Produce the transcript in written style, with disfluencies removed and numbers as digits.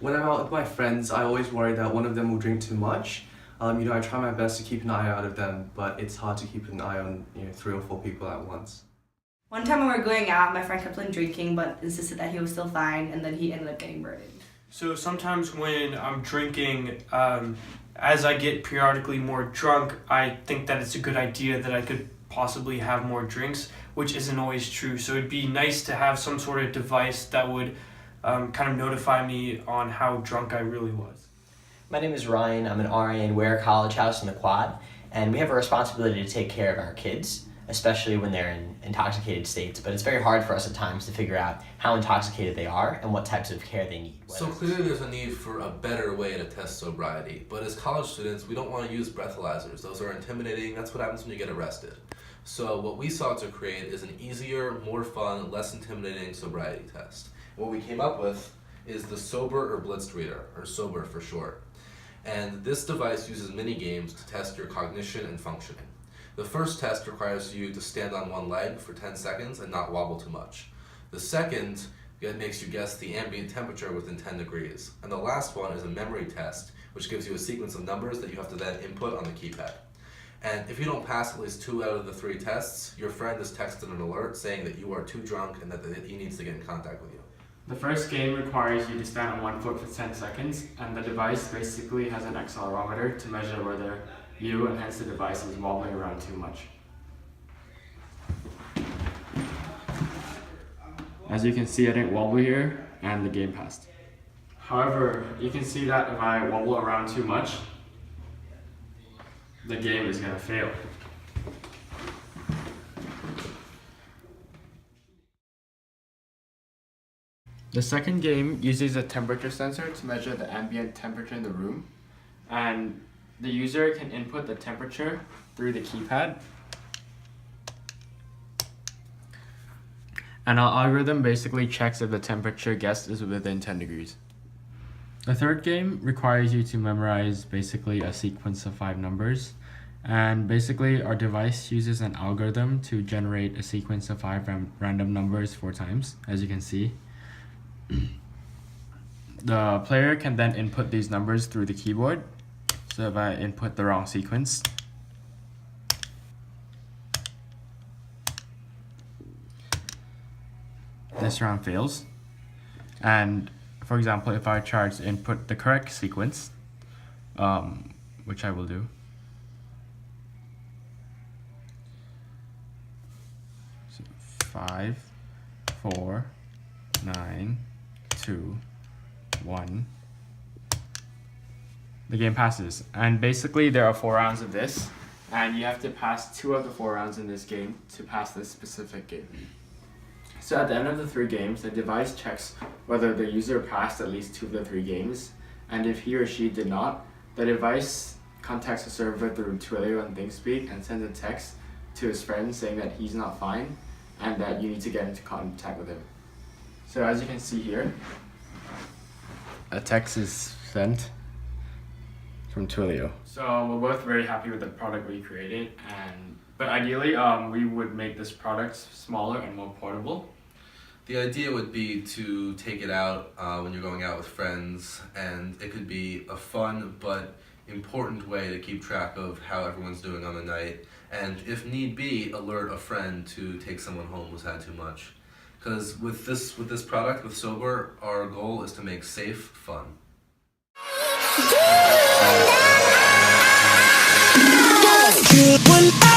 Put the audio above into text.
When I'm out with my friends, I always worry that one of them will drink too much. I try my best to keep an eye out of them, but it's hard to keep an eye on 3 or 4 people at once. One time when we were going out, my friend kept on drinking but insisted that he was still fine, and then he ended up getting murdered. So sometimes when I'm drinking, as I get periodically more drunk, I think that it's a good idea that I could possibly have more drinks, which isn't always true. So it'd be nice to have some sort of device that would kind of notify me on how drunk I really was. My name is Ryan. I'm an RA in Ware College House in the Quad, and we have a responsibility to take care of our kids, especially when they're in intoxicated states, but it's very hard for us at times to figure out how intoxicated they are and what types of care they need. So clearly there's a need for a better way to test sobriety, but as college students, we don't want to use breathalyzers. Those are intimidating. That's what happens when you get arrested. So what we sought to create is an easier, more fun, less intimidating sobriety test. What we came up with is the SOBR or Blitzed Reader, or SOBR for short. And this device uses mini games to test your cognition and functioning. The first test requires you to stand on one leg for 10 seconds and not wobble too much. The second makes you guess the ambient temperature within 10 degrees. And the last one is a memory test, which gives you a sequence of numbers that you have to then input on the keypad. And if you don't pass at least 2 out of the 3 tests, your friend is texted an alert saying that you are too drunk and that he needs to get in contact with you. The first game requires you to stand on one foot for 10 seconds, and the device basically has an accelerometer to measure whether you, and hence the device, is wobbling around too much. As you can see, I didn't wobble here, and the game passed. However, you can see that if I wobble around too much, the game is going to fail. The second game uses a temperature sensor to measure the ambient temperature in the room, and the user can input the temperature through the keypad, and our algorithm basically checks if the temperature guessed is within 10 degrees. The third game requires you to memorize basically a sequence of 5 numbers, and basically our device uses an algorithm to generate a sequence of 5 random numbers 4 times, as you can see. The player can then input these numbers through the keyboard. So if I input the wrong sequence, this round fails. And for example, if I try to input the correct sequence, which I will do, so 5, 4, 9, 2, 1. The game passes, and basically there are 4 rounds of this, and you have to pass 2 of the 4 rounds in this game to pass this specific game. So at the end of the 3 games, the device checks whether the user passed at least 2 of the 3 games, and if he or she did not, the device contacts the server through Twilio and ThinkSpeak and sends a text to his friend saying that he's not fine and that you need to get into contact with him. So as you can see here, a text is sent from Twilio. So we're both very happy with the product we created, but ideally we would make this product smaller and more portable. The idea would be to take it out when you're going out with friends, and it could be a fun but important way to keep track of how everyone's doing on the night, and if need be, alert a friend to take someone home who's had too much. Because with this product, with SOBR, our goal is to make safe fun. Good one.